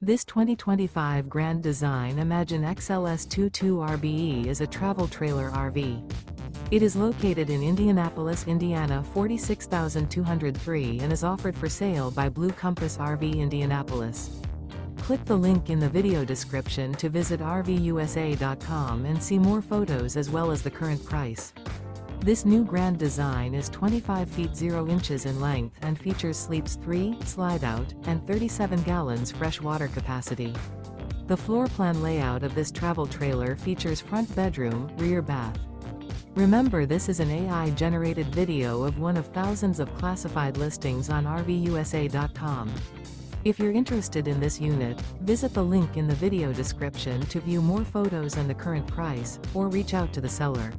This 2025 Grand Design Imagine XLS 22RBE is a travel trailer RV. It is located in Indianapolis, Indiana 46203 and is offered for sale by Blue Compass RV Indianapolis. Click the link in the video description to visit RVUSA.com and see more photos as well as the current price. This new Grand Design is 25 feet 0 inches in length and features sleeps 3, Slideout, and 37 gallons fresh water capacity. The floor plan layout of this travel trailer features front bedroom, rear bath. Remember, this is an AI-generated video of one of thousands of classified listings on RVUSA.com. If you're interested in this unit, visit the link in the video description to view more photos and the current price, or reach out to the seller.